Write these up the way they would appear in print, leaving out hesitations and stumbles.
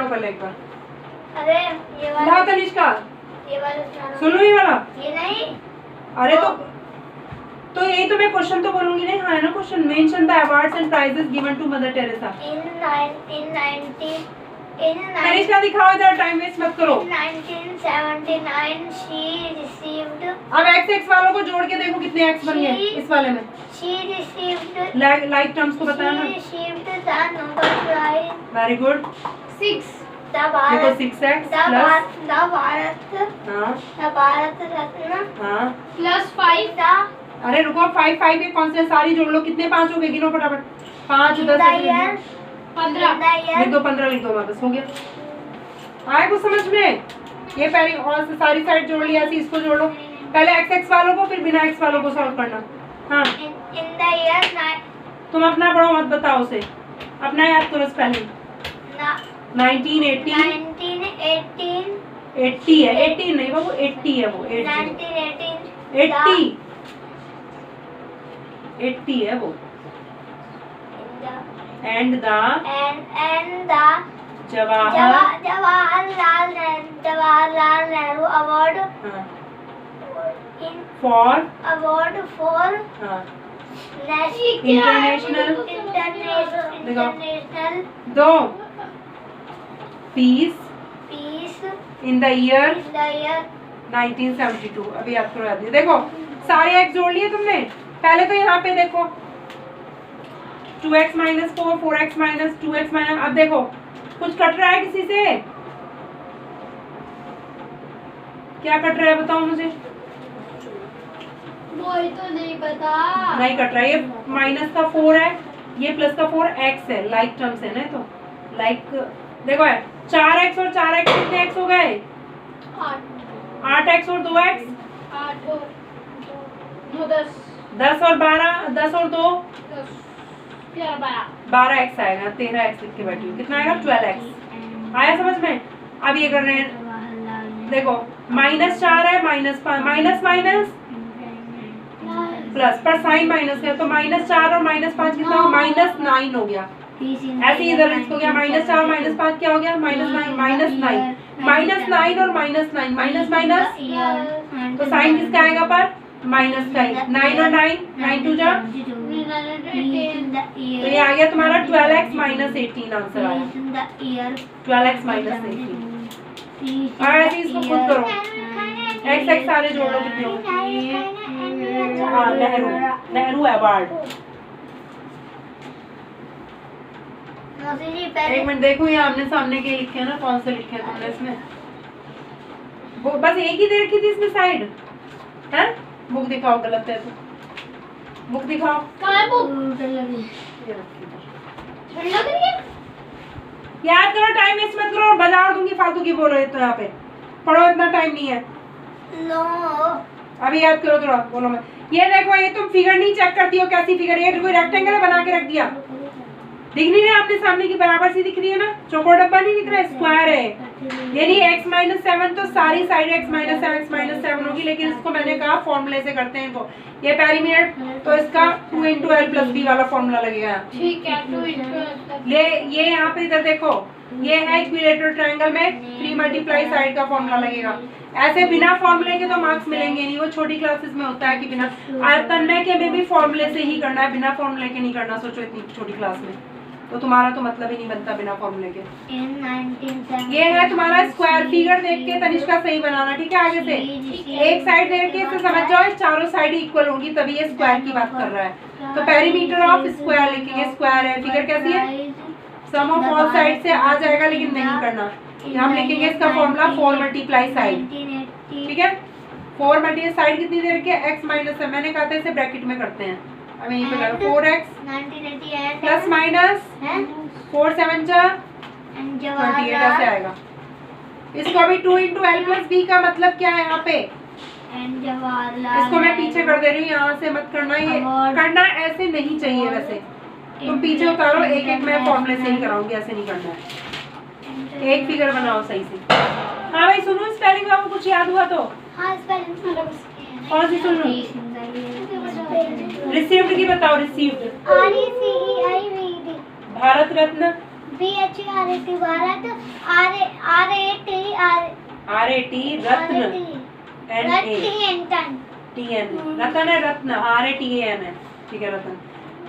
पहले एक बार। अरे ये वाला लाओ तनिष्का, ये वाला सुनो ये वाला। ये नहीं। अरे तो यही तो मैं क्वेश्चन तो बोलूंगी नहीं। हाँ है ना question. Mention the awards and prizes given to Mother Teresa. Tanishka दिखाओ जरा, टाइम वेस्ट मत करो। 1979 she received अब एक्स वालों को जोड़ के देखो कितने एक्स बन गए इस वाले में। she received लाइक टर्म्स को बताया ना। she received the Nobel Prize very good. 6 the देखो Bharat 6x the plus Bharat Ratna हाँ plus 5 the अरे रुको 5 ये कौन से सारी जोड़ लो। कितने 5 हो गए, गिनो फटाफट। 5 10 15 लिख दो, 15 लिख दो, बस हो गया। आए कुछ समझ में? ये पहले और से सारी साइड जोड़ लिया, ऐसे इसको जोड़ लो। पहले x वालों को फिर बिना x वालों को सॉल्व करना। हाँ in the year तुम अपना पढ़ो मत बताओ उसे, अपना याद करो स्पेलिंग। 1980 80 है, 18 नहीं बाबू 80 है वो 80 है वो। And the Jawaharlal Nehru award for international दो पीस इन द ईयर 1972। अभी याद करो याद नहीं। देखो सारे एक्स जोड़ लिए तुमने। पहले तो यहाँ पे देखो 2x - 4 4x - 2x - अब देखो कुछ कट रहा है किसी से? क्या कट रहा है बताओ मुझे। वही तो नहीं पता। नहीं कट रहा है। ये माइनस का 4 है, ये प्लस का 4 x है। लाइक टर्म्स है ना, तो लाइक देखो है 4x और 4x कितने x हो गए? 8x और 2x 8 और 10 10 और 12 10 और 2 12x आएगा। 13x लिख के बैठी हूँ। कितना आएगा? 12x आया समझ में? अब ये कर रहे हैं, देखो -4 है, -5 माइनस प्लस पर साइन माइनस है, तो -4 और -5 कितना हो? -9 हो गया। ऐसे ही इधर इसको क्या -4 -5 क्या हो गया? -9 -9 और -9 माइनस तो साइन किसका आएगा पर? माइनस का ही। 9 और 9 2 जा, तो ये आ गया तुम्हारा 12x - 18 आंसर आया। 12x - 18। ऐसे इसको खुद करो। x सारे जोड़ लो कितने हो? हाँ नेहरू अवार्ड। एक मिनट देखो, ये आमने सामने के लिखे हैं ना, कौन से लिखे हैं तुमने इसमें? वो बस एक ही दे रखी थी इसमें साइड है। बुक दिखाओ, गलत है तो बुक दिखाओ। याद करो, टाइम वेस्ट मत करो। बाजार दूंगी फालतू की बोलो तो यहाँ पे पढ़ो, इतना टाइम नहीं है। अभी याद करो थोड़ा, बोलो मत। ये देखो, ये तुम फिगर नहीं चेक करती हो कैसी फिगर? ये कोई रेक्टेंगल बना के रख दिया, दिख नहीं रहा आपने सामने की बराबर सी दिख रही है ना? चौकोर डब्बा नहीं दिख रहा है, स्क्वायर है। यानी x - 7 तो सारी साइड x - 7 होगी, लेकिन इसको मैंने कहा फॉर्मूले से करते हैं इनको। ये पेरीमीटर तो इसका 2 × l + b वाला फॉर्मूला लगेगा। ठीक है, 2 × ये यहाँ पे इधर देखो, ये है इक्विलेटरल ट्रायंगल में 3 × साइड का फॉर्मूला लगेगा। ऐसे बिना फॉर्मूले के तो मार्क्स मिलेंगे नहीं, वो छोटी क्लासेस में होता है कि बिना। तन्मय के में भी फॉर्मूले से ही करना है, बिना फॉर्मूले के नहीं करना। सोचो इतनी छोटी क्लास में तो तुम्हारा तो मतलब ही नहीं बनता बिना फॉर्मूले के। ये है तुम्हारा स्क्वायर। फिगर देख के तनिष्का सही बनाना, ठीक है? आगे से एक साइड देख के इसे समझ जाओ, चारों साइड इक्वल होंगी तभी ये स्क्वायर की बात कर रहा है। तो पेरीमीटर ऑफ स्क्वायर लिखेंगे। स्क्वायर है, फिगर कैसी है? सम ऑफ ऑल साइड से आ जाएगा, लेकिन नहीं करना। हम लिखेंगे इसका फॉर्मूला 4 × साइड, ठीक है? 4 × साइड कितनी देर के? x माइनस है, मैंने कहा था इसे ब्रैकेट में करते हैं। अब यहीं पे करो 4x प्लस माइनस 4 7 जा 28 ऐसे आएगा। इसको अभी 2 × l + b का मतलब क्या है यहाँ पे? इसको मैं पीछे कर दे रही हूँ, यहाँ से मत करना। ये करना ऐसे नहीं चाहिए वैसे, तुम पीछे उतारो। एक एक मैं फॉर्मूले से ही कराऊंगी, ऐसे नहीं करना है। एक फिगर बनाओ सही से। हाँ भाई सुनो, स्पेलिंग आपको कुछ याद हुआ तो? हाँ, स्पेलिंग कौन सी सुनो? रिसीव्ड की बताओ। Received RECEIVD। Bharat Ratna BHART Bharat RAT रत्न TN रतन है, रत्न RATAN है, ठीक है रतन।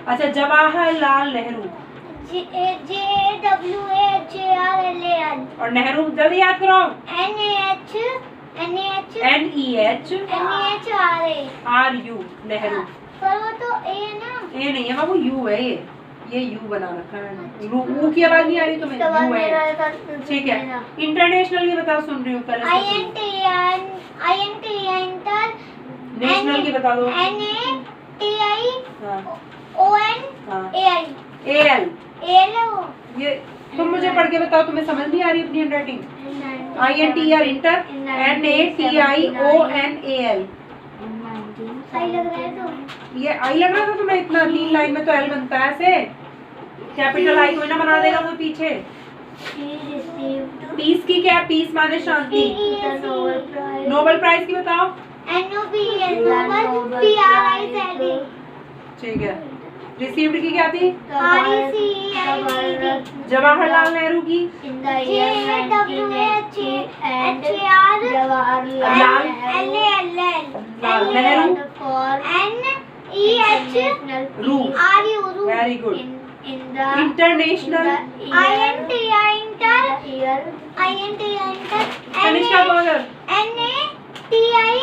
अच्छा जवाहरलाल नेहरू, JAWHRLAL और नेहरू जल्दी याद करो, NEHRA RU नेहरू। पर वो तो ए है ना, ए नहीं है बाबू, यू है ये यू बना रखा है, ऊ की आवाज नहीं आ रही तुम्हें, यू है, ठीक है। इंटरनेशनल की बताओ, सुन रही हूँ पहले इंटर नेशनल की बता दो। AL ये तुम मुझे पढ़ के बताओ, तुम्हें समझ नहीं आ रही अपनी हैंडराइटिंग। INTR इंटर, NATIONAL सही लग रहा है तो ये आई लग रहा था तुम्हें इतना, 3 लाइन में तो L बनता है ऐसे, कैपिटल आई कोई ना बना देगा वो पीछे। पीस की क्या, पीस माने शांति। नोबेल प्राइज की बताओ। NOBL ठीक है। रिसीव्ड की क्या थी? RECEID जवाहरलाल नेहरू की नेहरू रू, very good. International Kanishka border. NATIONAL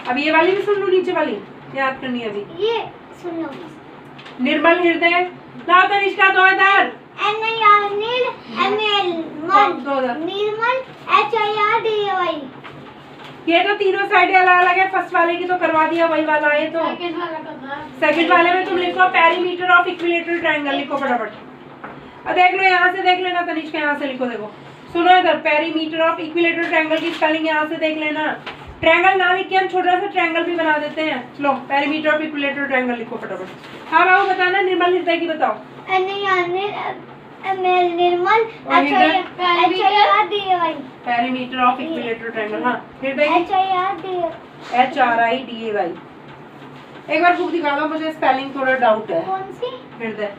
अब ये वाली भी सुन लो, नीचे वाली याद करनी है अभी। ये सुन लो। निर्मल हृदय लाओ तनिष्का 2000 निर्मल HIRDAY। ये तो तीनों साइडें अलग अलग है, फर्स्ट वाले की तो करवा दिया, वही वाला है तो सेकंड वाले में तुम लिखो पेरीमीटर ऑफ इक्विलेटरल ट्रायंगल, लिखो फटाफट। अब देख लो, यहाँ से देख लेना तनिष्का, यहाँ से लिखो, देखो सुनो इधर, पेरीमीटर ऑफ इक्विलेटरल ट्रायंगल की स्पेलिंग यहाँ से देख लेना। ट्रायंगल ना लिख के हम छोटा सा ट्रायंगल भी बना देते हैं। चलो पेरीमीटर ऑफ इक्विलेटरल ट्रायंगल लिखो फटाफट। हाँ बाबू बताना, निर्मल हृदय की बताओ। निर्मल HIRDAY perimeter of equilateral triangle. हाँ हृदय HRIDAY। एक बार बुक दिखा दो मुझे, स्पेलिंग थोड़ा डाउट है। कौन सी? हृदय।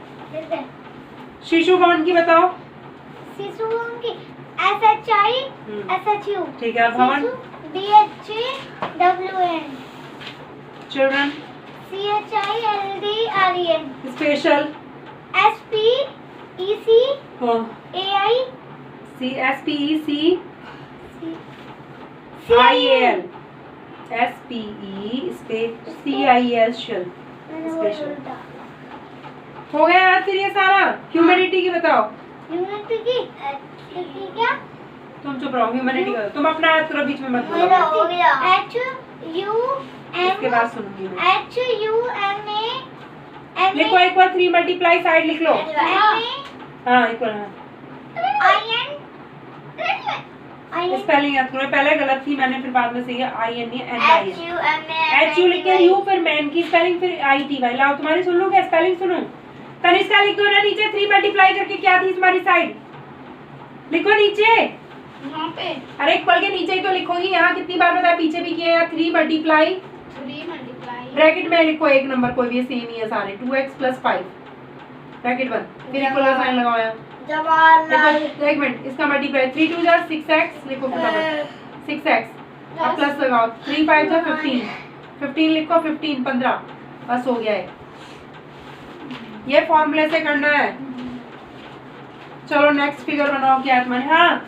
शिशु भवन की बताओ। शिशु भवन की SHU। ठीक है। भवन DHAWN। Children. CHILDREN। Special. SPECAI। SPECIAL SPECIAL special. हो गया यार फिर ये सारा। ह्यूमैनिटी की बताओ। ह्यूमैनिटी की क्या? तुम चुप रहो, ह्यूमैनिटी का तुम अपना याद करो, बीच में मत बोलो। मेरा हो गया। इसके बाद सुनूंगी मैं। HUMA लिखो एक बार 3 मल्टीप्लाई साइड लिख लो। हाँ इक्वल। हाँ स्पेलिंग याद करो, पहले गलत थी मैंने, फिर बाद में सही है। HU लिख के यू, फिर मैन की स्पेलिंग, फिर ITY। लाओ तुम्हारी सुन लो, क्या स्पेलिंग सुनो। तनिष्का लिख दो ना नीचे, 3 मल्टीप्लाई करके क्या थी तुम्हारी साइड, लिखो नीचे। यहाँ पे अरे इक्वल के नीचे ही तो लिखोगी, यहाँ कितनी बार बताया, पीछे भी किया यार। 3 मल्टीप्लाई ब्रैकेट में लिखो एक नंबर कोई भी, सेम ही है सारे। 2x + 5 ब्रैकेट बंद, फिर इक्वल का साइन लगाओ यहाँ। जवाहरलाल। एक मिनट, इसका मल्टीप्लाई 3 2 जा 6x लिखो फटाफट, 6x अब प्लस लगाओ। 3 5 जा 15 15 लिखो, 15 15 बस हो गया है। ये फॉर्मूले से करना है। चलो नेक्स्ट फिगर बनाओ, क्या है तुम्हारे। हाँ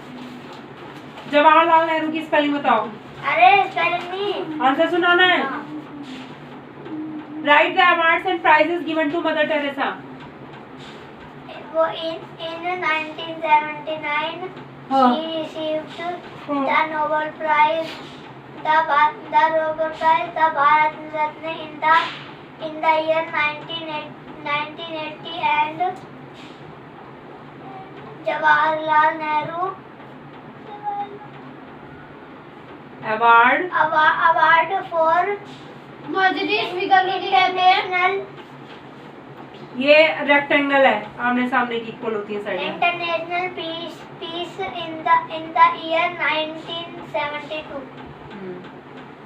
जवाहरलाल नेहरू की स्पेलिंग बताओ। अरे स्पेलिंग नहीं, आंसर सुनाना है। Write the awards and prizes given to Mother Teresa. वो in 1979 she received the Nobel Prize, the Nobel Prize, the Bharat Ratna in the year 1980 and Jawaharlal Nehru award for international ये rectangle है, आमने सामने की equal होती है side. international peace in the year 1972।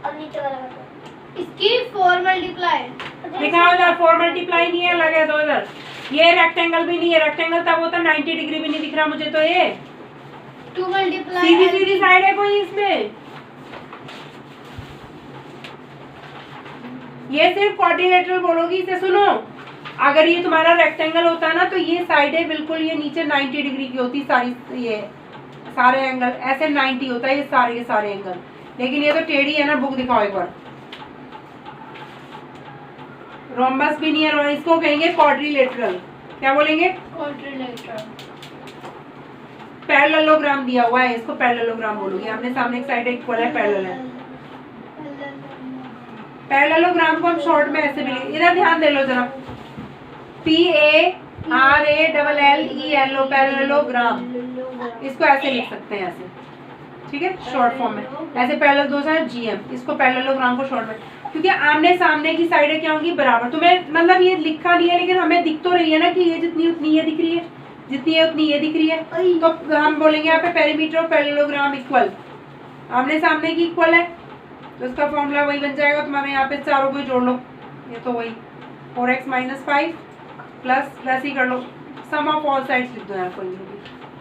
अब नीचे वाला बताओ। इसकी 4 मल्टीप्लाई लिखा हुआ है, 4 मल्टीप्लाई नहीं है, लगे दो इधर। ये रेक्टेंगल भी नहीं है, रेक्टेंगल तब होता 90 डिग्री भी नहीं दिख रहा मुझे तो ये 2 मल्टीप्लाई सीधी सीधी साइड है कोई इसमें। ये सिर्फ क्वाड्रिलेटरल बोलोगी इसे। सुनो, अगर ये तुम्हारा रेक्टेंगल होता है ना तो ये साइडें बिल्कुल ये नीचे 90 डिग्री की होती सारी, ये सारे एंगल ऐसे 90 होता है ये सारे एंगल, लेकिन ये तो टेढ़ी है ना। बुक दिखाओ एक बार। रोम्बस भी नहीं है, इसको कहेंगे क्वाड्रिलेटरल। क्या बोलेंगे? क्वाड्रिलेटरल। पैरेललोग्राम दिया हुआ है, इसको पैरेललोग्राम बोलोगे। आमने सामने एक साइड इक्वल है, पैरेलल है। पैरेललोग्राम को हम शॉर्ट में ऐसे भी लिखेंगे। इधर ध्यान दे लो जरा, PARALLELO पैरेललोग्राम, इसको ऐसे लिख सकते हैं ऐसे, ठीक है, शॉर्ट फॉर्म में ऐसे। पैरेलल दो साइड GM, इसको पैरेललोग्राम को शॉर्ट में, क्योंकि आमने सामने की साइडें क्या होंगी? बराबर। तुम्हें मतलब ये लिखा नहीं है लेकिन हमें दिख तो रही है ना कि ये जितनी उतनी ये दिख रही है, जितनी है उतनी ये दिख रही है, तो हम बोलेंगे यहाँ पे पेरीमीटर और पैरेललोग्राम इक्वल, आमने सामने की इक्वल है, तो इसका फॉर्मूला वही बन जाएगा तुम्हारे। यहाँ पे चारों को जोड़ लो, ये तो वही 4x - 5 प्लस वैसे ही कर लो, सम ऑफ ऑल साइड्स लिख दो यार, कोई नहीं,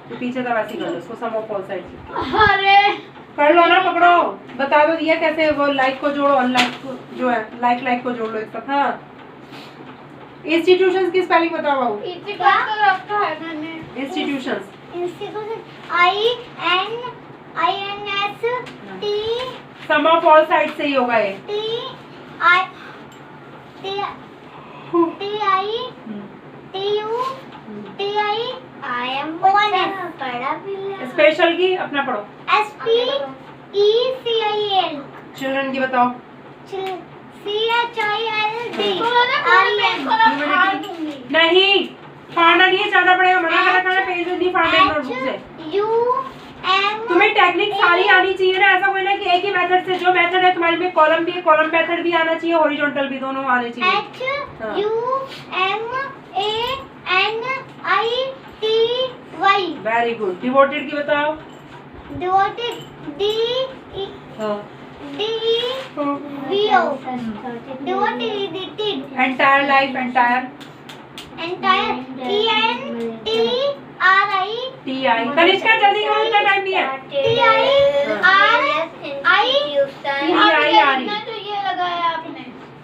तो पीछे था वैसे ही कर लो इसको, सम ऑफ ऑल साइड्स लिख दो। अरे कर लो ना, पकड़ो, बता दो दिया कैसे। वो लाइक को जोड़ो, अनलाइक को जो है लाइक को जोड़ लो एक साथ। हाँ, इंस्टीट्यूशंस की स्पेलिंग बताओ बाबू। इसी का तो रखा है मैंने। Institutions institution INST some of all side से ही होगा ये। स्पेशल की अपना पढ़ो। SPECIL चिल्ड्रन की बताओ। CHILD नहीं, फाड़ना नहीं है, जाना पड़ेगा, मना करना, पेज नहीं फाड़ना नोटबुक से। तुम्हें टेक्निक सारी आनी चाहिए ना, ऐसा कोई ना कि एक ही मेथड से। जो मेथड है तुम्हारे में, कॉलम भी है, कॉलम मेथड भी आना चाहिए, हॉरिजॉन्टल भी, दोनों आने चाहिए। HUMANITY very good. डिवोटेड की बताओ। Devoted DEVO devoted entire life, entire TI। Kanishka जल्दी करो, इतना टाइम नहीं है।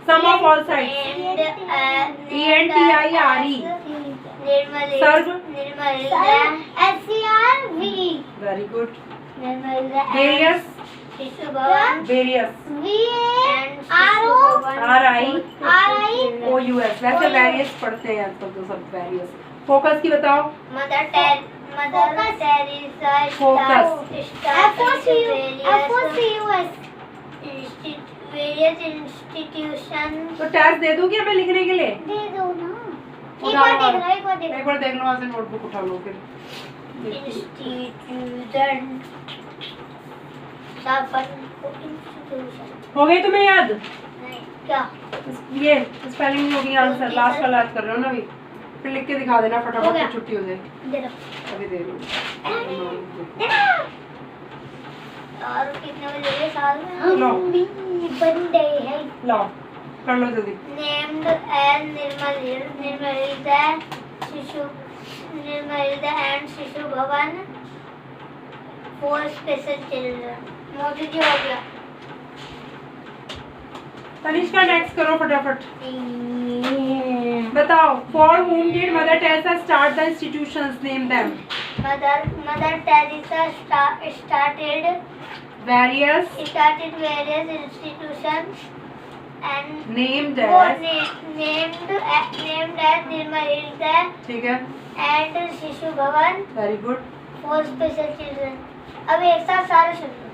Sum of all sides ENTIRE सर्व very good. Various various RIOUS वैसे वेरियस पढ़ते हैं आजकल तो सब वेरियस। फोकस की बताओ। Mother Teresa focus various institution. तो टेस्ट दे दूं क्या मैं लिखने के लिए? दे दो ना। एक बार देख लो, वहाँ से नोटबुक उठा लो फिर। इंस्टीट्यूशन हो गई तुम्हें याद? नहीं क्या? ये स्पेलिंग होगी आंसर, लास्ट वाला याद कर रहे हो ना अभी, फिर लिख के दिखा देना फटाफट से, छुट्टी हो जाए। दे दो अभी दे दो। और कितने बजे है साल में? लो। बंदे है। लो कर लो जल्दी। नेम्ड एज निर्मलिता एंड शिशु भवन for special children. Modi ji हो गया। तनिष्का नेक्स्ट करो फटाफट। बताओ, for whom did Mother Teresa start the institutions? Name them. Mother Teresa started Various institutions and named वो as, named as निर्मलिता ठीक है, and शिशु भवन very good. for special children। अब एक साथ सारे सुन लो।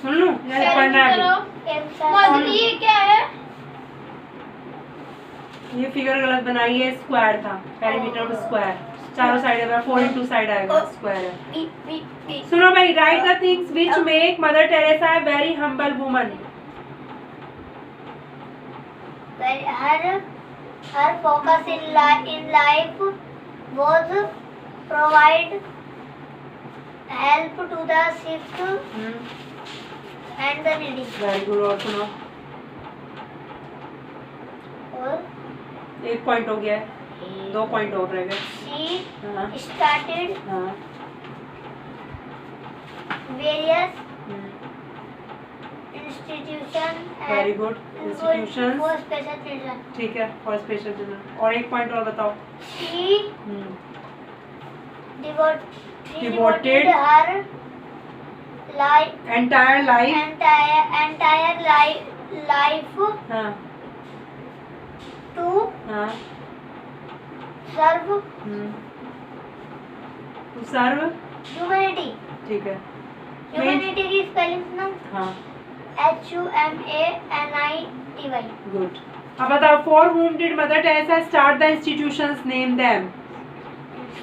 सुन लूं या पढ़ना है अभी? एक साथ ये क्या है? ये फिगर गलत बनाई है, स्क्वायर था, पेरीमीटर ऑफ स्क्वायर, चारों साइड में 4 into साइड आएगा, स्क्वायर है। सुनो भाई, right the things which make mother Teresa a very humble woman। her focus in life was provide help to the sick and the needy। Very good. और सुनो, और 1 point हो गया है। 2 पॉइंट और रह गए। शी हाँ स्टार्टेड हाँ various institution very good. Institutions for special children. ठीक है, फॉर स्पेशल चिल्ड्रन। और एक पॉइंट और बताओ। She Devoted devoted her life entire life. entire life हाँ to हाँ serve टू सर्व। humanity। ठीक है। Humanity की स्पेलिंग सुनो। हाँ HUMANITY। गुड। अब बताओ, for whom did mother Teresa start the institutions, name them.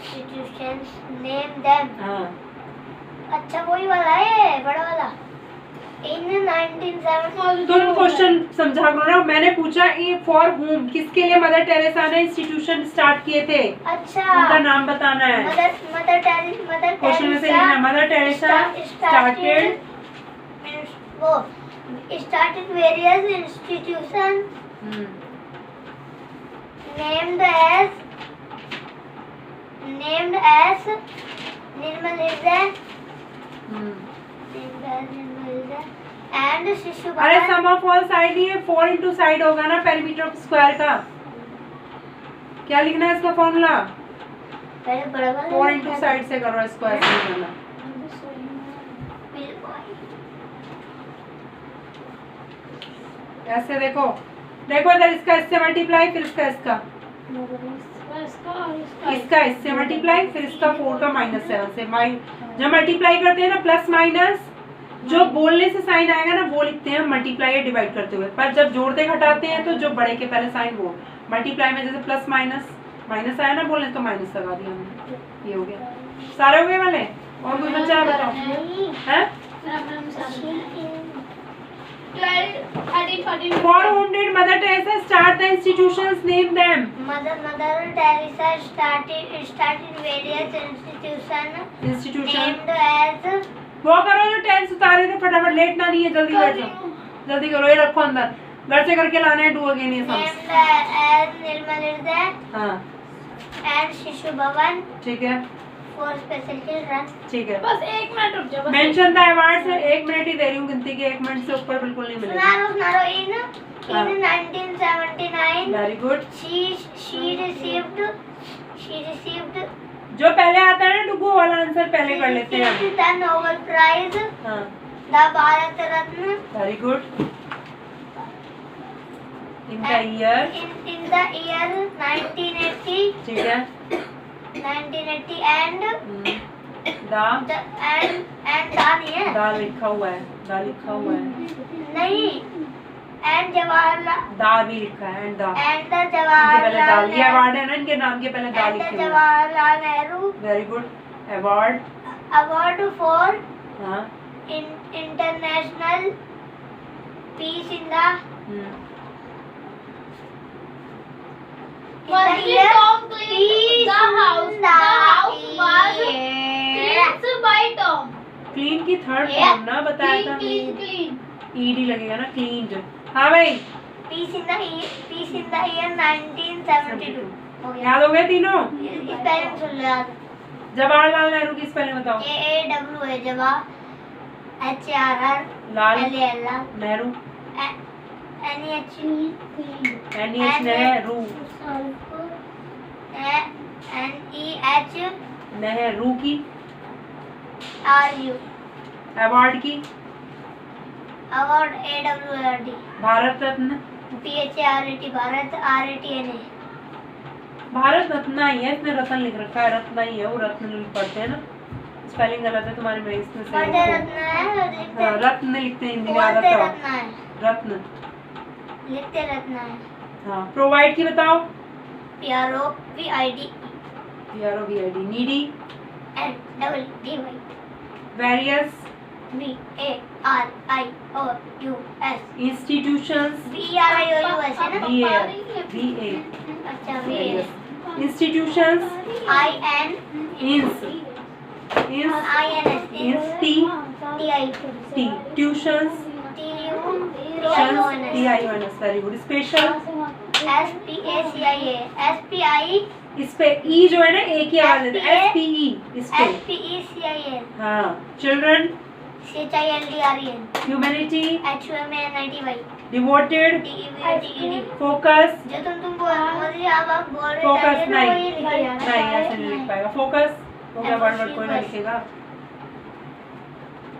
Institutions name them। हाँ अच्छा वही वाला है, बड़ा वाला। In 1970 तुम क्वेश्चन समझा करो ना। मैंने पूछा ये फॉर whom, किसके लिए मदर टेरेसा ने इंस्टीट्यूशन स्टार्ट किए थे, अच्छा उनका नाम बताना है। मदर क्वेश्चन में से लिखना, मदर टेरेसा स्टार्टेड वो started various institutions named as Nirmal Hriday and शिशु अरे भवन। सम ऑफ ऑल साइड, ये 4 इंटू साइड होगा ना पेरीमीटर ऑफ स्क्वायर का। क्या लिखना है इसका फॉर्मूला? पहले बड़ा वाला 4 इंटू साइड से करो, स्क्वायर से नहीं करना। ऐसे देखो देखो इधर, इसका इससे मल्टीप्लाई, फिर इसका इसका इससे मल्टीप्लाई, फिर इसका 4 का -7 से। जब मल्टीप्लाई करते हैं ना, प्लस माइनस जो बोलने से साइन आएगा ना वो लिखते हैं मल्टीप्लाई या डिवाइड करते हुए, पर जब जोड़ते घटाते हैं तो जो बड़े के पहले साइन वो। मल्टीप्लाई में जैसे प्लस माइनस माइनस आया ना बोलने तो माइनस लगा दिया हमने। ये हो गया, सारे हो गए वाले। और कोई बच्चा बताओ हैं? For whom did Mother Teresa start the institutions, name them? Mother Teresa started various institutions named as। वो करो जो 10 उतारे थे, फटाफट, लेटना नहीं है, जल्दी बैठ जाओ, जल्दी करो। ये रखो अंदर, घर से करके लाना है। डू अगेन ये सब। named as निर्मल हृदय हाँ and शिशु भवन ठीक है, for special children। ठीक है। बस 1 मिनट रुक जाओ। मेंशन द अवार्ड्स है, 1 मिनट ही दे रही हूँ गिनती के, 1 मिनट से ऊपर बिल्कुल नहीं मिलेगा। सुनारो in 1979 very good. she received जो पहले आता है ना डुगू वाला आंसर पहले कर लेते हैं। the Nobel Prize, हाँ the Bharat Ratna very good. In the year, in the year 1980 ठीक है। and दा दा नहीं है, दा लिखा हुआ है, दा लिखा हुआ है। नहीं, and जवाहरलाल दा भी लिखा है, एंड दा। and the इनके पहले दा, जवाहरलाल ये अवार्ड है ना, इनके नाम के पहले दा and the लिखे हुए हैं। Jawaharlal Nehru very good. Award, award for हाँ international peace in the Was the Tom clean the house? The house was cleansed by Tom. Clean की थर्ड फॉर्म ना बताया था। Clean. ईडी लगेगा ना, क्लीन्ड। हाँ भाई, peace in the year 1972 हो गया। याद हो गए तीनों? इस पहले सुन लो याद। जवाहरलाल नेहरू की स्पेलिंग बताओ। AAW है जवा, HRR लाल LAL Nehru, NEH NEH Nehru, NEH Nehru की। RU अवार्ड की, award AWARD Bharat Ratna, PHART Bharat RATNA Bharat Ratna ही है, इसने रत्न लिख रखा है, रत्न ही है वो, रत्न पढ़ते हैं ना। स्पेलिंग गलत है तुम्हारी, मैं इसमें से पढ़ते रत्न है, लिखते हाँ, रत्न लिखते हैं हिंदी में, बोलते आदत रत्न है, रत्न। लिखते रत्न है। हाँ, प्रोवाइड की बताओ। PROVID PROVID, needy, NDY various, VARIOUS institutions, VRIOUS है ना। VA, अच्छा VA इंस्टीट्यूशंस, IN इंस, INS इंस्टी, TI T, tuitions, TUTIONS TIONS, very good. Special, SPACIA SPI इस पे ई जो है ना एक ही आवाज देता है, SPE इस पे। SPECIL हाँ children, CHILDREN humanity, HUMANITY devoted, DEVOTED focus, जो तुम बोल आप बोल रहे फोकस थे ना, नहीं वही लिखा जाना नहीं है। ऐसे नहीं लिख पाएगा। फोकस हो गया, वर्ड वर्ड कोई ना बस। लिखेगा।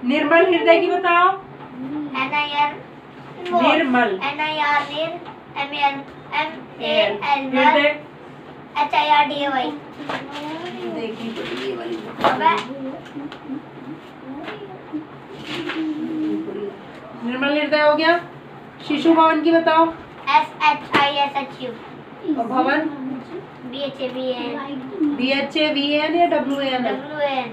निर्मल हृदय की बताओ। NIR निर्मल NIR NIR MAL हृदय HIRDAY देखनी पड़ेगी ये वाली। अबे निर्मल हृदय हो गया। शिशु भवन की बताओ। SHISHU और भवन BHAVN BHAVN या WAN? WN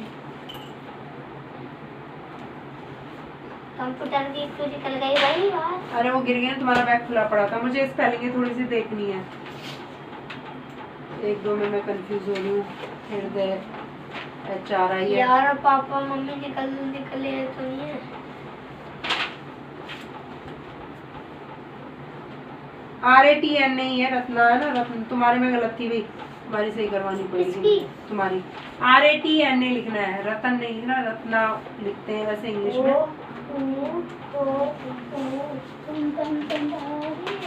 कंप्यूटर की क्यों निकल गई भाई बात। अरे वो गिर गया ना, तुम्हारा बैग खुला पड़ा था। मुझे स्पेलिंग थोड़ी सी देखनी है, एक दो में मैं कंफ्यूज हो रही हूँ। हृदय HRI है। यार पापा मम्मी निकले तो नहीं है। RATN नहीं है, रत्ना है ना, रत्न। तुम्हारे में गलत थी भाई, तुम्हारी सही करवानी पड़ेगी। किसकी? तुम्हारी RATN नहीं लिखना है, रतन नहीं है ना, रत्ना लिखते हैं वैसे इंग्लिश में।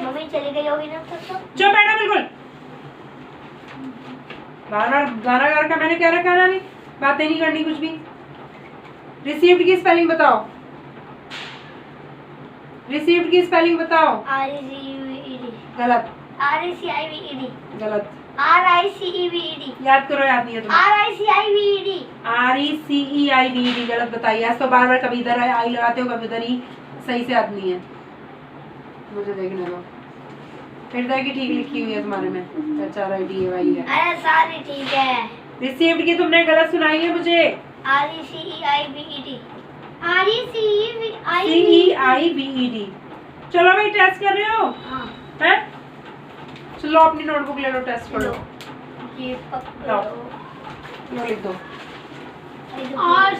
मम्मी चली गई होगी ना तो चुप बैठो बिल्कुल। बार बार गाना गा रखा, मैंने क्या रखा ना, अभी बातें नहीं करनी कुछ भी। रिसीव्ड की स्पेलिंग बताओ। रिसीव्ड की स्पेलिंग बताओ। RECEVED गलत RECIVED गलत। RICEVED याद करो, याद नहीं है तुम्हें। RICIVED RECEIVED गलत बताइए। आज तो बार बार कभी इधर आई लगाते हो, कभी उधर ही, सही से याद नहीं है। मुझे देखने दो। हृदय की ठीक लिखी हुई है तुम्हारे में, HRIDAY है। अरे सारी ठीक है। रिसीव्ड की तुमने गलत सुनाई है मुझे। RECEIVED CEIVED। चलो भाई, टेस्ट कर रहे हो हाँ हैं? चलो अपनी नोटबुक ले लो, टेस्ट करो। ये लो। पकड़ो लो लिख दो। और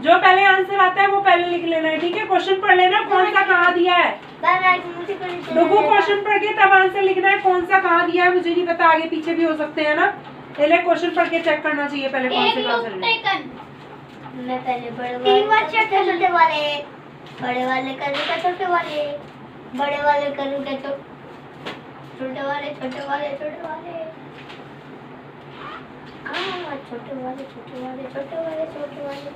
जो पहले आंसर आता है वो पहले लिख लेना है, ठीक है? क्वेश्चन पढ़ लेना कौन सा कहाँ दिया है। मुझे कोई नहीं देखो क्वेश्चन पढ़ के तब आंसर लिखना है, कौन सा कहाँ दिया है मुझे नहीं पता, आगे पीछे भी हो सकते हैं ना। पहले क्वेश्चन पढ़ के चेक करना चाहिए पहले कौन से आंसर है। मैं पहले बड़े वाले छोटे वाले, बड़े वाले करूँगा छोटे वाले, बड़े वाले करूँगा तो छोटे वाले छोटे वाले छोटे वाले, छोटे वाले छोटे वाले छोटे वाले छोटे वाले।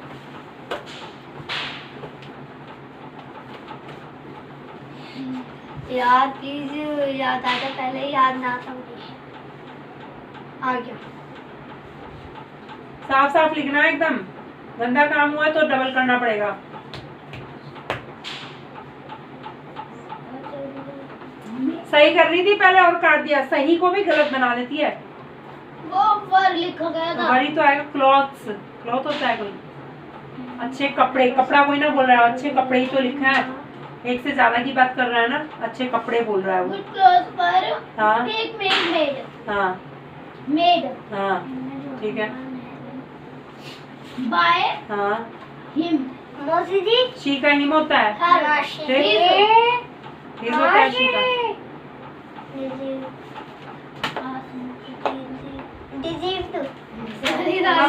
यार प्लीज याद आ जाए, पहले याद ना था मुझे। आ गया। साफ साफ लिखना है एकदम, गंदा काम हुआ तो डबल करना पड़ेगा। सही कर रही थी पहले और काट दिया, सही को भी गलत बना देती है। वो पर लिखा गया था। वही तो आएगा, क्लॉथ्स। क्लॉथ होता है कोई अच्छे कपड़े, कपड़ा कोई ना बोल रहा है, अच्छे कपड़े ही तो लिखा है। एक से ज्यादा की बात कर रहा है ना, अच्छे कपड़े बोल रहा है वो। गुड क्लोज पर हाँ एक मेड हाँ मेड हाँ ठीक है। बाय हाँ हिम। मौसी जी शी का हिम होता है, हर हिज होता है शी का।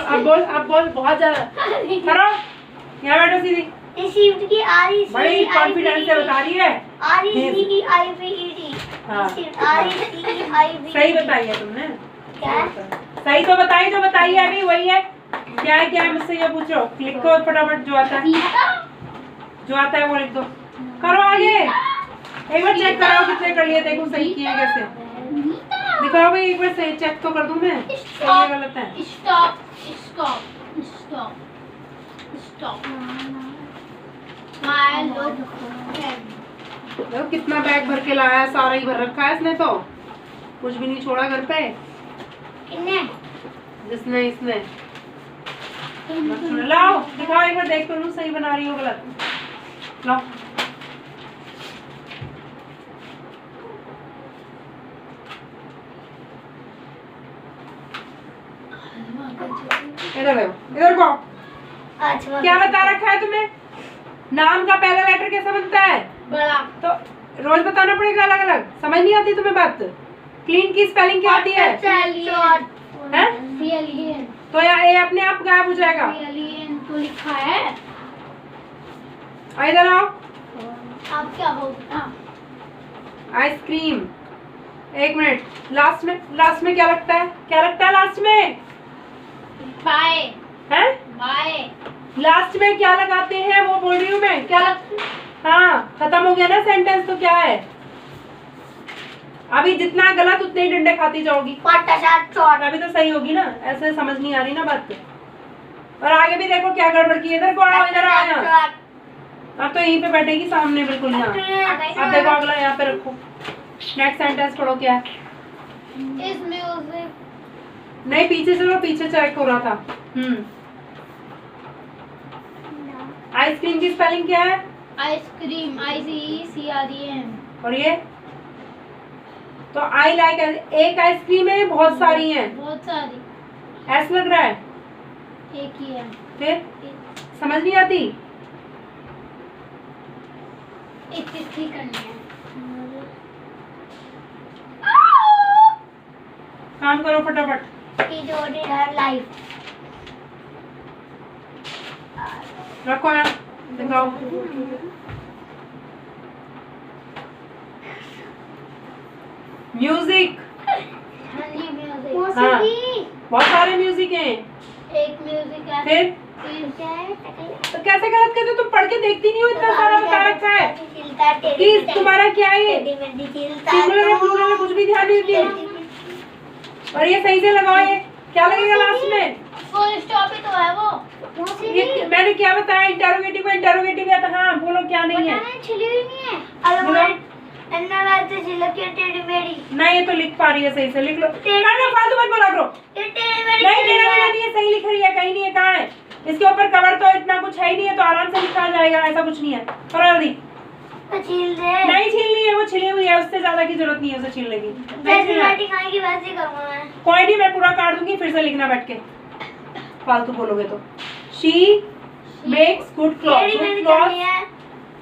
अब बोल बहुत ज्यादा करो। यहाँ बैठो सीधी, रिसीव्ड की बड़ी कॉन्फिडेंस से बता रही है। RECEIVED हाँ RECEIVED सही बताई है तुमने, क्या? सही तो बताई, जो बताई है अभी वही है। क्या है, क्या है मुझसे ये पूछो, लिखो और फटाफट जो आता है, जो आता है वो लिख दो। करो आगे, एक बार चेक कराओ कितने कर लिए, देखो सही किए कैसे। दिखाओ भाई एक बार, सही चेक तो कर दूं मैं, सही है गलत है। Stop stop stop stop my look. देखो कितना बैग भर के लाया है, सारा ही भर रखा है इसने तो, कुछ भी नहीं छोड़ा घर पे। कितने? जिसने इसने लाओ, दिखाओ एक बार, देख तो लूं सही बना रही हो गलत। लाओ इधर देखो, इधर को। अच्छा क्या बता रखा है तुम्हें? नाम का पहला लेटर कैसा बनता है? बड़ा। तो रोज बताना पड़ेगा अलग अलग, समझ नहीं आती तुम्हें बात? क्लीन की स्पेलिंग क्या आती है? चलिए हैं? एलियन तो यहाँ ए अपने आप गायब हो जाएगा। एलियन तो लिखा है। इधर आओ। आप क्या बोलते हैं? आइसक्रीम। एक मिनट, लास्ट में क्या लगता है? क्या लगता है लास्ट में? बाय हैं? बाय। लास्ट में क्या लगाते हैं वो बोल रही हूँ मैं। क्या हाँ, खत्म हो गया ना सेंटेंस, तो क्या है? अभी जितना गलत उतने ही डंडे खाती जाओगी। अभी तो सही होगी ना, ऐसे समझ नहीं आ रही ना बात। और आगे भी देखो क्या गड़बड़ की है। इधर को आओ, इधर आओ यहाँ। अब तो यहीं पे बैठेगी सामने बिल्कुल यहाँ। अब देखो अगला यहाँ पे रखो। नेक्स्ट सेंटेंस पढ़ो क्या है? इस म्यूजिक नहीं, पीछे चलो, पीछे चेक हो रहा था। आइसक्रीम की स्पेलिंग क्या है? Ice cream ICECREAM। और ये तो आई लाइक, एक आइसक्रीम है, बहुत सारी हैं। बहुत सारी। ऐसा लग रहा है। एक ही है। फिर समझ नहीं आती। एक ही करनी है। काम करो फटाफट। रखो यहाँ, दिखाओ। म्यूजिक। हाँ जी, म्यूजिक। हाँ, बहुत सारे म्यूजिक हैं। एक म्यूजिक है। फिर तो कैसे गलत करते हो? तुम पढ़ के देखती नहीं हो? इतना सारा बता रखा है कि तुम्हारा क्या है ये? सिंगुलर है, प्लूरल है, कुछ भी ध्यान नहीं देती। और ये सही से लगाओ। ये क्या लगेगा लास्ट में? फुल स्टॉप ही तो है वो। ये मैंने क्या बताया? इंटरोगेटिव को इंटरोगेटिव या तो हाँ बोलो क्या नहीं है? छिली हुई नहीं है। नहीं, ये तो लिख पा रही है सही से। लिख लो। फालतू मत बोला करो। नहीं, टेढ़ा मेढ़ा नहीं है, सही लिख रही है। कहीं नहीं है, कहाँ है? इसके ऊपर कवर तो इतना कुछ है ही नहीं है, तो आराम से लिखा जाएगा। ऐसा कुछ नहीं है। करो जल्दी। नहीं छीलनी है, वो छिली हुई है, उससे ज्यादा की जरूरत नहीं है उसे छीलने की। कोई नहीं, मैं पूरा काट दूंगी, फिर से लिखना बैठ के। फालतू बोलोगे तो। She makes good cloth.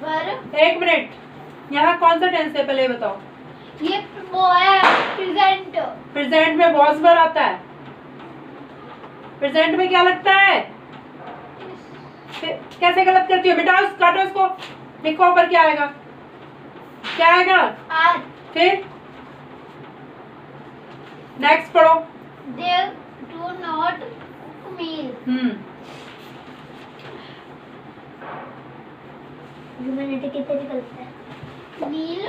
पर एक मिनट, यहाँ कौन सा टेंस है पहले ये बताओ? ये वो है प्रेजेंट। प्रेजेंट में वॉज वर्ब आता है। प्रेजेंट में क्या लगता है? कैसे गलत करती हो बेटा? काटो इसको, लिखो ऊपर क्या आएगा? क्या आएगा? आज फिर नेक्स्ट पढ़ो। they do not meal। मील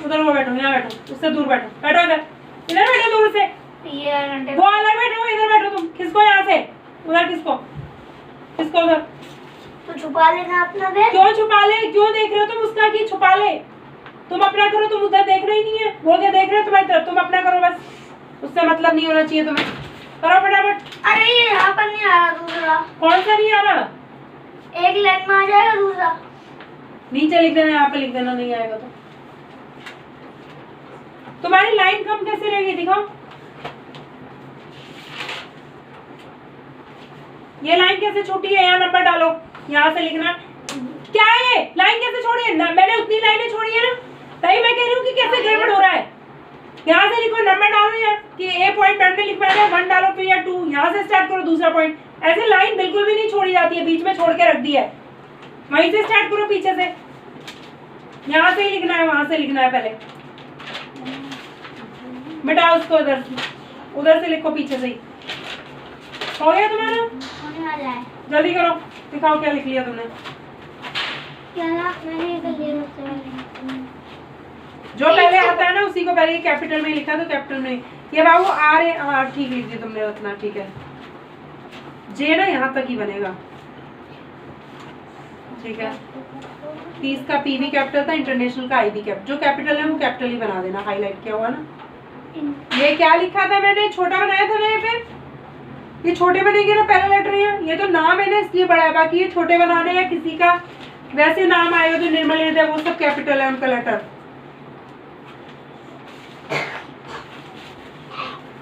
उधर वो बैठो, यहाँ बैठो, उससे दूर बैठो। बैठो इधर बैठो दूर से। वो अलग बैठो, इधर बैठो तुम। खिसको यहाँ से, उधर खिसको, खिसको उधर। तो छुपा लेना अपना बैग। क्यों छुपा ले? क्यों देख रहे हो तुम उसका कि छुपा ले? तुम अपना करो, तुम उधर देख रहे ही नहीं है। वो क्या देख रहे हो तुम्हारी तरफ? तुम अपना करो बस, उससे मतलब नहीं होना चाहिए तुम्हें। करो फटाफट। अरे ये यहाँ पर नहीं आ रहा दूसरा। कौन सा नहीं आ रहा? एक लाइन में आ जाएगा दूसरा। नीचे लिख देना, यहाँ पे लिख देना, नहीं आएगा तो। तुम्हारी लाइन कम कैसे रहेगी? दिखाओ। ये लाइन कैसे छोटी है? यहाँ नंबर डालो, यहाँ से लिखना। क्या है ये लाइन कैसे छोड़ी है? मैंने उतनी लाइनें छोड़ी है ना, तभी मैं कह रही हूँ कि कैसे गड़बड़ हो रहा है। यहाँ से लिखो, नंबर डालो यहाँ कि ए पॉइंट में लिखवाना है, 1 डालो फिर या 2। यहाँ से स्टार्ट करो दूसरा पॉइंट। ऐसे लाइन बिल्कुल भी नहीं छोड़ी जाती है, बीच में छोड़ के रख दी है। वहीं से स्टार्ट करो, पीछे से। यहाँ से ही लिखना है, वहां से लिखना है पहले। मिटाओ उसको, उधर से लिखो, पीछे से ही। हो गया तुम्हारा? होने वाला है। जल्दी करो, दिखाओ क्या लिख लिया तुमने। मैंने कर लिया। जो पहले आता है ना उसी को पहले कैपिटल में लिखा, तो कैपिटल में। ये बाबू हाँ ठीक लिख दिया तुमने, उतना ठीक है। जे ना यहाँ तक ही बनेगा, ठीक है। 30 का पी भी कैपिटल था, इंटरनेशनल का आई भी कैपिटल। जो कैपिटल है वो कैपिटल ही बना देना, हाईलाइट किया हुआ ना। ये क्या लिखा था मैंने? छोटा बनाया था ना। ये फिर ये छोटे बनेंगे ना पहला लेटर यहाँ। ये तो नाम है ना इसलिए बड़ा है, बाकी ये छोटे बनाने या किसी का वैसे नाम आएगा जो निर्मल हृदय, वो सब कैपिटल है उनका लेटर।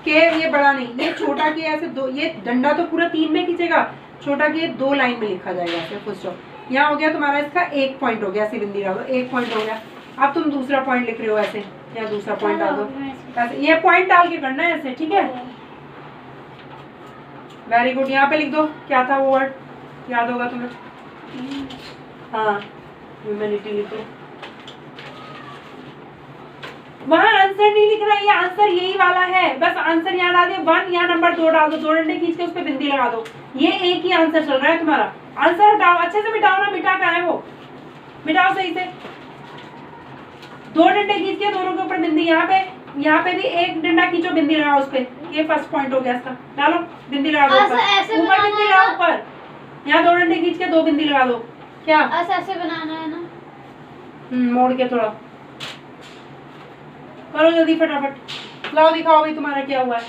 के ये बड़ा नहीं, ये छोटा के ऐसे दो, ये डंडा तो पूरा 3 में खींचेगा, छोटा के 2 लाइन में लिखा जाएगा ऐसे। Full stop. यहाँ हो गया तुम्हारा, इसका 1 पॉइंट हो गया, ऐसे बिंदी डालो, 1 पॉइंट हो गया। अब तुम दूसरा पॉइंट लिख रहे हो ऐसे, या दूसरा पॉइंट डाल दो ऐसे। ये पॉइंट डाल के करना है ऐसे, ठीक है। Very good. यहाँ पे लिख दो क्या था वो वर्ड, याद होगा तुम्हें। हाँ ह्यूमैनिटी लिख दो। वहाँ आंसर नहीं लिख रहा है, ये आंसर यही वाला है, बस आंसर यहाँ डाल दे 1, यहाँ नंबर 2 डाल दो, 2 डंडे खींच के उस पर बिंदी लगा दो। ये एक ही आंसर चल रहा है तुम्हारा। आंसर हटाओ, अच्छे से मिटाओ ना, मिटा कहाँ है वो, मिटाओ सही से। 2 डंडे खींच के दोनों के ऊपर बिंदी, यहाँ पे भी एक डंडा खींचो, बिंदी लगाओ उस पे। ये फर्स्ट पॉइंट हो गया इसका। डालो बिंदी लगा दो ऊपर बिंदी लगाओ ऊपर। यहाँ 2 डंडे खींच के 2 बिंदी लगा दो। क्या ऐसे बनाना है ना, मोड़ के थोड़ा करो जल्दी फटाफट। लाओ दिखाओ भाई तुम्हारा क्या हुआ है।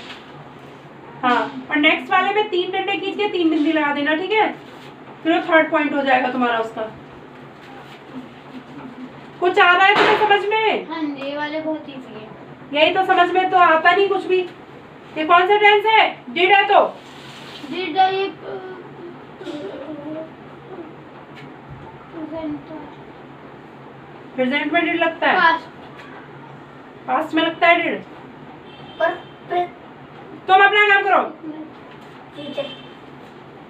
हाँ, और नेक्स्ट वाले में 3 डंडे खींच के 3 बिंदी लगा देना, ठीक है। फिर वो 3rd पॉइंट हो जाएगा तुम्हारा उसका। कुछ आ रहा है तुम्हें समझ में? हाँ जी, ये वाले बहुत इजी है। यही तो समझ में तो आता नहीं कुछ भी। ये कौन सा टेंस है? डिड है तो डिड ये प्रेजेंट में डिड लगता है, पास्ट में लगता है डिड। तुम अपना काम करो,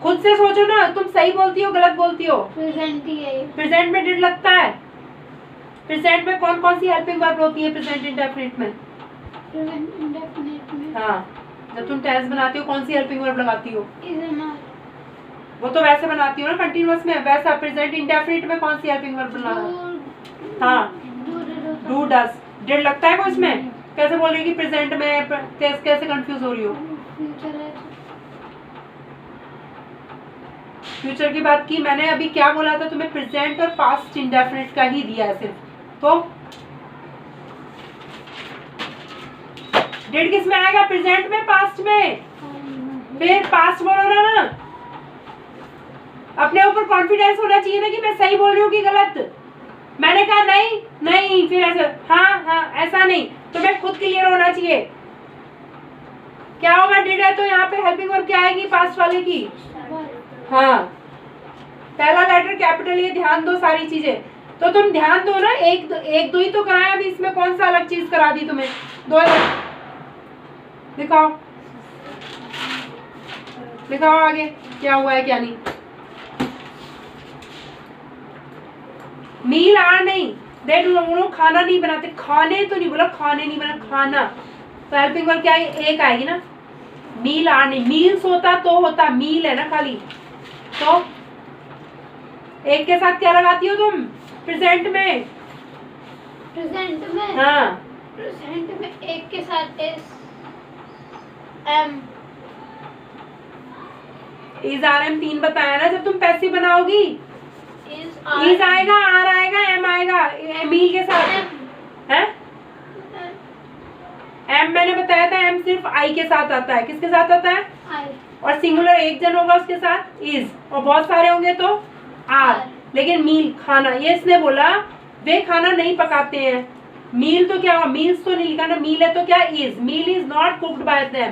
खुद से सोचो ना, तुम सही बोलती हो गलत बोलती हो। प्रेजेंट ही है ये। प्रेजेंट में डिड लगता है। प्रेजेंट में कौन कौन सी हेल्पिंग वर्ब होती है प्रेजेंट इंडेफिनिट में? प्रेजेंट इंडेफिनिट में हाँ, जब तुम टेंस बनाती हो कौन सी हेल्पिंग वर्ब लगाती हो? इज नॉट, वो तो वैसे बनाती हो ना कंटीन्यूअस में, वैसा प्रेजेंट इंडेफिनिट में कौन सी हेल्पिंग वर्ब बनाना? हाँ, डू डज। डिड लगता है वो इसमें? कैसे बोल रही है कि प्रेजेंट में, कैसे कंफ्यूज हो रही हो? फ्यूचर है। फ्यूचर की बात की मैंने अभी, क्या बोला था तुम्हें? प्रेजेंट और पास्ट इंडेफिनिट का ही दिया है सिर्फ। तो डिड किस में आएगा? प्रेजेंट में, पास्ट में। फिर पास्ट बोलो ना, अपने ऊपर कॉन्फिडेंस होना चाहिए ना कि मैं सही बोल रही हूँ कि गलत। मैंने कहा नहीं नहीं, फिर ऐसे हाँ हाँ, ऐसा नहीं, तुम्हें खुद क्लियर होना चाहिए। क्या होगा? डिड है तो यहाँ पे हेल्पिंग वर्ब क्या आएगी पास्ट वाले की? हाँ, पहला लेटर कैपिटल, ये ध्यान दो सारी चीजें। तो तुम ध्यान दो ना, एक दो ही तो कराया अभी, इसमें कौन सा अलग चीज करा दी तुम्हें? 2 दिखाओ, दिखाओ आगे क्या हुआ है क्या नहीं। मील आर नहीं, दे डू, खाना नहीं बनाते, खाने तो नहीं बोला, खाने नहीं बना, खाना। तो हेल्पिंग वर्ब क्या है? एक आएगी ना। मील आर नहीं, मील्स होता तो होता, मील है ना खाली। तो एक के साथ क्या लगाती हो तुम प्रेजेंट में? प्रेजेंट में, हाँ, प्रेजेंट में एक के साथ is am. Is are am 3 बताया ना। जब तुम पैसिव बनाओगी इज इज आएगा, आर आएगा, एम आएगा, मील के साथ है। एम मैंने बताया था, एम सिर्फ आई के साथ आता है। किसके साथ आता है? आई। और सिंगुलर एक जन होगा उसके साथ इज, और बहुत सारे होंगे तो आर। लेकिन मील खाना, ये इसने बोला वे खाना नहीं पकाते हैं। मील तो क्या हुआ? मील्स तो नहीं लिखा ना, मील है तो क्या? Is. Meal is not cooked by them.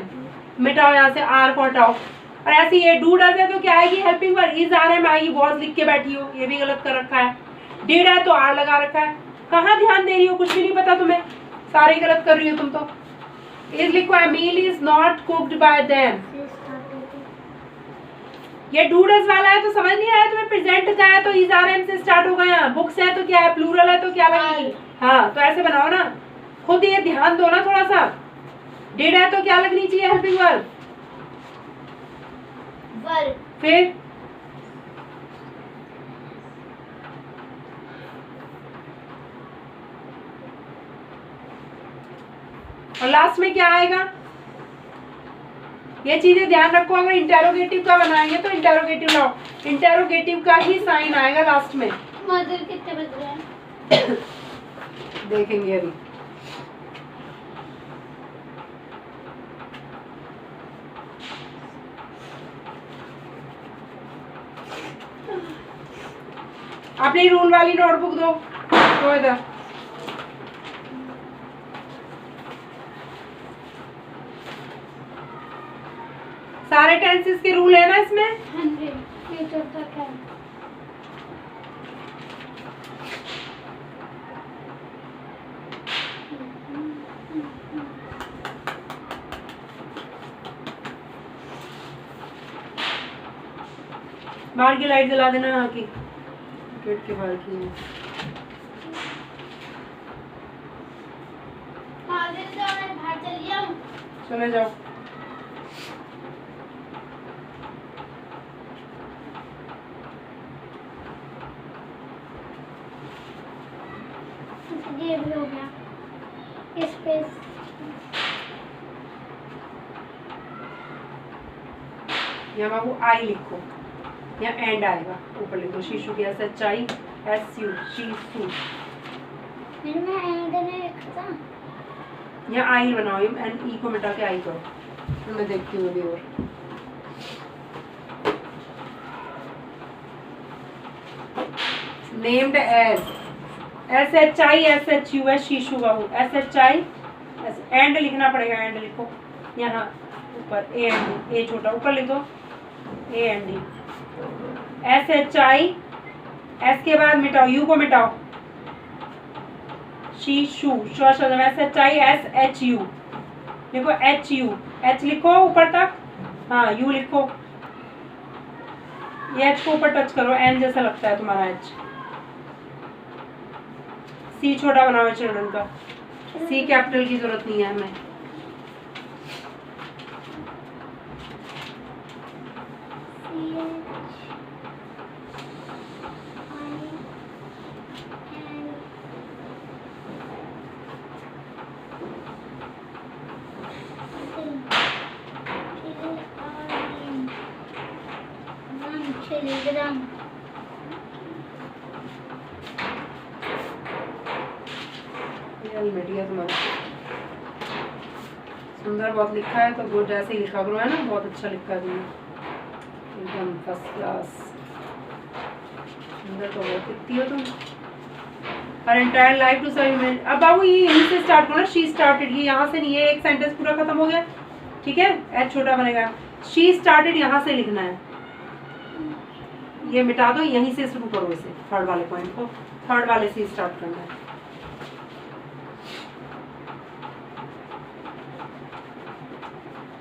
मिटाओ यहाँ से, आर को हटाओ। और ऐसे ये डू डज है तो क्या आएगी helping verb? Is are am आएगी। वॉज लिख के बैठी हो, ये भी गलत कर रखा है। डिड है तो आर लगा रखा है। कहाँ ध्यान दे रही हो? कुछ भी नहीं पता तुम्हें, सारे गलत कर रही हो तुम तो। इज लिखो है, meal is not cooked by them. ये डू डज वाला है तो समझ नहीं आया तुम्हें? प्रेजेंट का है तो इज आर एम से स्टार्ट होगा। यहाँ बुक्स है तो क्या है? प्लूरल है तो क्या लगेगी? हाँ, तो ऐसे बनाओ ना, खुद ये ध्यान दो ना थोड़ा सा। डिड है तो क्या लगनी चाहिए हेल्पिंग वर्ब? वर्ब। फिर और लास्ट में क्या आएगा? ये चीजें ध्यान रखो। अगर इंटेरोगेटिव का बनाएंगे तो इंटेरोगेटिव लाओ, इंटेरोगेटिव का ही साइन आएगा लास्ट में। मदर कितने बज रहे हैं? देखेंगे अभी। अपनी रूल वाली नोटबुक दो इधर। सारे टेंसेस के रूल है ना इसमें? हाँ जी, फ्यूचर तक है। बाहर की लाइट जला देना यहाँ की, गेट के बाहर की। बाहर चलिए हम। चले जाओ। ये भी हो गया। इस पे यहाँ बाबू आई लिखो, यहाँ एंड आएगा, ऊपर लिखो शीशु की SHI SU शीशु। मैंने एंड नहीं लिखा था। यहाँ आई बनाओ, एंड ई को मिटा के आई करो, तो मैं देखती हूँ अभी। और नेम्ड एज SHI SHU शीशु बाबू, SHI एंड लिखना पड़ेगा, एंड लिखो यहाँ ऊपर, ए छोटा ऊपर लिखो, AND SHI, S के बाद मिटाओ, U को मिटाओ, शीशु SHI SHU लिखो, HU H लिखो ऊपर तक, हाँ U लिखो, ये H को ऊपर टच करो, N जैसा लगता है तुम्हारा H। C छोटा बनाओ चिल्ड्रन का, C कैपिटल की जरूरत नहीं है हमें। मीडिया तुम्हारा सुंदर बहुत लिखा है, तो वो जैसे ही लिखा करो, है ना, बहुत अच्छा लिखा है तुमने, एकदम फर्स्ट क्लास। सुंदर तो बहुत लिखती हो तुम। Her entire life to serve. अब बाबू ये यहीं से स्टार्ट करो ना, शी स्टार्टेड, ये यहाँ से नहीं, ये एक सेंटेंस पूरा खत्म हो गया, ठीक है, एच छोटा बनेगा, शी स्टार्टेड यहाँ से लिखना है, ये मिटा दो, यहीं से शुरू करो इसे, थर्ड वाले पॉइंट को थर्ड वाले से स्टार्ट करना है।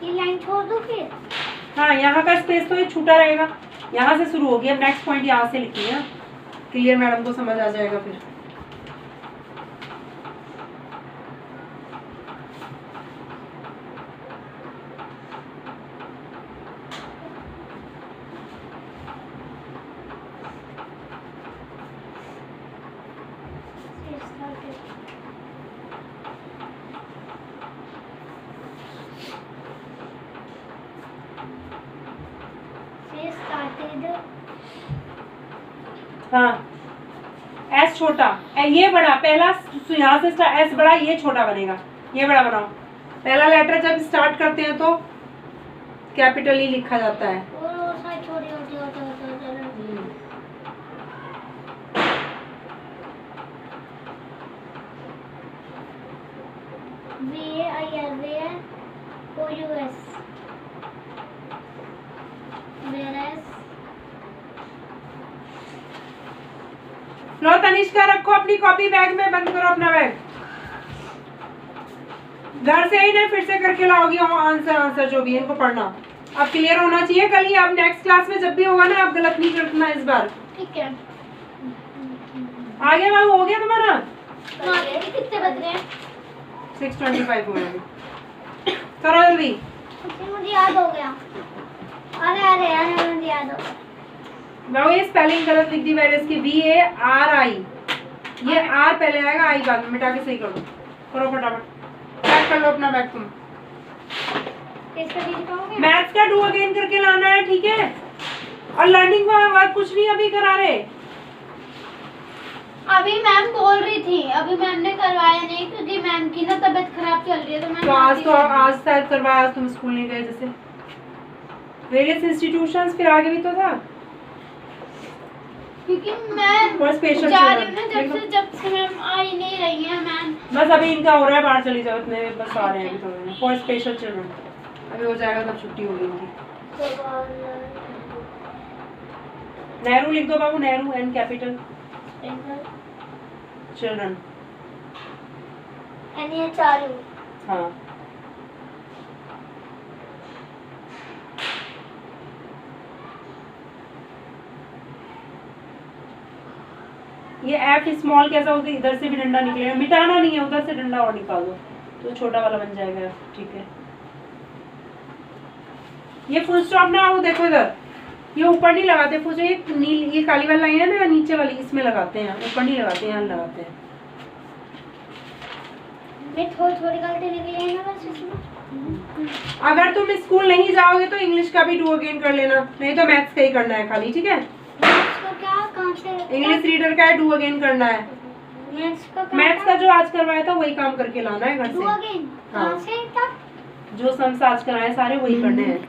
ये लाइन छोड़ दो फिर। हाँ, यहाँ का स्पेस तो ये छूटा रहेगा, यहाँ से शुरू होगी। अब नेक्स्ट पॉइंट यहाँ से लिखिए, क्लियर, मैडम को समझ आ जाएगा फिर। हाँ, एस छोटा, ये बड़ा, पहला यहाँ से एस बड़ा, ये छोटा बनेगा, ये बड़ा बनाओ। पहला लेटर जब स्टार्ट करते हैं तो कैपिटल ही लिखा जाता है। लो तनिष्का, रखो अपनी कॉपी बैग में, बंद करो अपना बैग, घर से ही नहीं फिर से करके लाओगी आंसर जो भी है, इनको पढ़ना अब क्लियर होना चाहिए। कल ही अब नेक्स्ट क्लास में जब भी होगा ना, आप गलत नहीं करना इस बार, ठीक है। आगे बाबू हो गया तुम्हारा? कितने बज रहे हैं? 6:25 हो गए, करो जल्दी। मुझे याद हो गया, अरे मुझे याद हो गया। बाबू ये स्पेलिंग गलत लिख दी मैंने इसकी, VARI, ये आर पहले आएगा, आई बाद में, मिटा के सही कर दो, करो फटाफट, पैक कर लो अपना बैग। तुम मैथ्स का डू अगेन करके लाना है, ठीक है, और लर्निंग वर्क कुछ नहीं अभी करा रहे। अभी मैम बोल रही थी, अभी मैम ने करवाया नहीं क्योंकि मैम की ना तबीयत खराब चल रही है, तो मैम आज शायद करवाया, तुम स्कूल नहीं गए जैसे, वेरियस इंस्टीट्यूशंस, फिर आगे भी तो था, क्योंकि मैं स्पेशल जा रही हूँ ना, जब से मैम आई नहीं रही है मैम। बस अभी इनका हो रहा है, बाहर चली जाओ, इतने बस आ रहे हैं अभी, फॉर स्पेशल चिल्ड्रन, अभी हो जाएगा तब छुट्टी होगी इनकी। नेहरू लिख दो बाबू, नेहरू एन कैपिटल, चिल्ड्रन, हाँ, ये एफ स्मॉल कैसा होता है, इधर से भी डंडा निकलेगा, मिटाना नहीं है, उधर से डंडा और निकाल दो तो छोटा वाला बन जाएगा। ठीक है, ये फुल स्टॉप ना, वो देखो इधर, ये ऊपर नहीं लगाते फुल स्टॉप, ये काली वाली लाइन है ना नीचे वाली, इसमें लगाते हैं, ऊपर नहीं लगाते हैं, यहाँ लगाते हैं। मैं थोड़ी थोड़ी गलती निकली है ना बस इसमें। अगर तुम स्कूल नहीं जाओगे तो इंग्लिश का भी डू अगेन कर लेना, नहीं तो मैथ्स का ही करना है खाली। ठीक है, मैथ्स का क्या कहाँ से? इंग्लिश रीडर का है, डू अगेन करना है। मैथ्स का जो आज करवाया था वही काम करके लाना है घर डू से। अगेन हाँ। कहाँ से तक? जो सम्स आज कराए सारे वही करने हैं,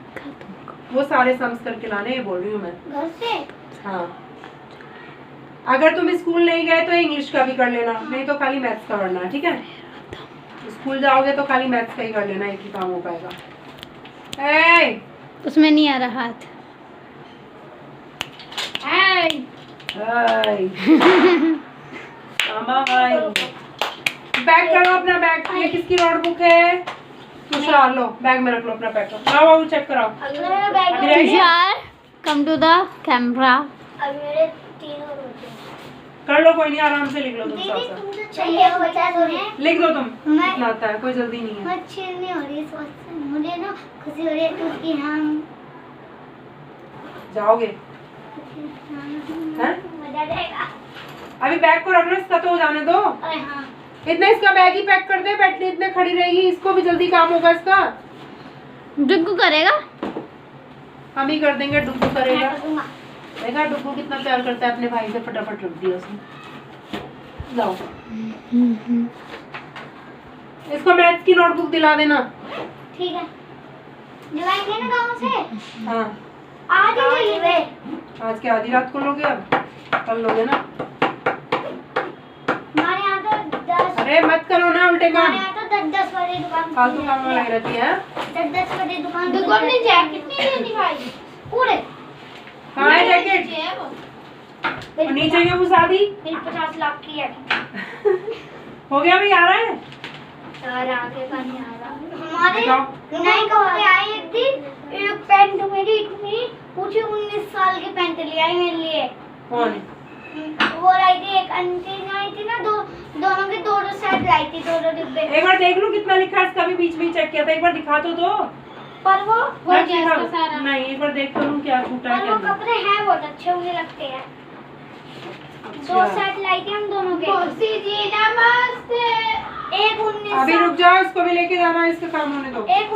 वो सारे सम्स करके लाने हैं, बोल रही हूँ मैं। घर से? हाँ, अगर तुम स्कूल नहीं गए तो इंग्लिश का भी कर लेना, नहीं तो खाली मैथ्स का करना है। ठीक है, स्कूल जाओगे तो खाली मैथ्स का ही कर लेना, एक ही काम हो पाएगा। ए उसमें नहीं आ रहा हाथ। बैग करो अपना, बैग। ये किसकी नोटबुक है? तुषार, लो बैग में रख लो अपना, पैक करो। आओ आओ चेक कराओ। अभी मेरा बैग अभी रह गया? Tushar come to the camera. अभी मेरे 3 और होते हैं। कर लो, कोई नहीं, आराम से लिख लो तुम। दीदी साथ तुम तो चाहिए बचा दो ने। लिख दो तुम, मैं- इतना आता है, कोई जल्दी नहीं है। अच्छी नहीं हो रही इस वक्त से, मुझे ना खुशी हो रही है क्योंकि हम जाओगे? हैं? मजा जाएगा। अभी बैग को रख लो, इसका तो हो जाने दो। अरे हाँ इतना इसका बैग ही पैक कर दे, बैटरी इतने खड़ी रहेगी, इसको भी जल्दी काम होगा इसका। डुग्गू करेगा। हम ही कर देंगे, डुग्गू मैं करेगा। कर दूंगा। देखा डुग्गू कितना प्यार करता है अपने भाई से, फटाफट रख दिया उसने। लाओ, इसको मैथ्स की नोटबुक दिला देना। ठीक है, दिलाएंगे ना गाँव से। हाँ, आज ही चाहिए वे। आज के आधी रात को लोगे, अब कल लोगे ना। हमारे यहाँ तो 10 अरे मत करो ना उल्टे हमारे काम, यहाँ तो 10 बजे दुकान फालतू काम में लगी रहती है। 10 बजे दुकान डुग्गू अपनी जैकेट नहीं लेनी भाई। पूरे कहाँ है जैकेट? और नीचे ये वो शादी मेरी 50 लाख की है। हो गया भाई, आ रहा है। यार आगे का नहीं आ रहा। हमारे दिखाओ। नहीं कहोगे आई एक दिन एक पैंट मेरी इतनी पूछी 19 साल की पैंट ले आई मेरे लिए। कौन? वो लाई थी एक आंटी आई थी ना, दोनों के 2 सेट लाई थी, 2 डिब्बे। एक बार देख लो कितना लिखा है इसका, भी बीच में चेक किया था, एक बार दिखा तो दो। पर वो मैं दिखा- नहीं, एक बार देख तो लूं क्या छूटा है पर क्या वो नहीं। कपड़े हैं बहुत अच्छे मुझे लगते हैं। 2 अच्छा। सेट लाई थी हम दोनों के। मौसी जी नमस्ते। एक 19 अभी रुक जाओ, इसको भी लेके जाना, इसका काम होने दो। एक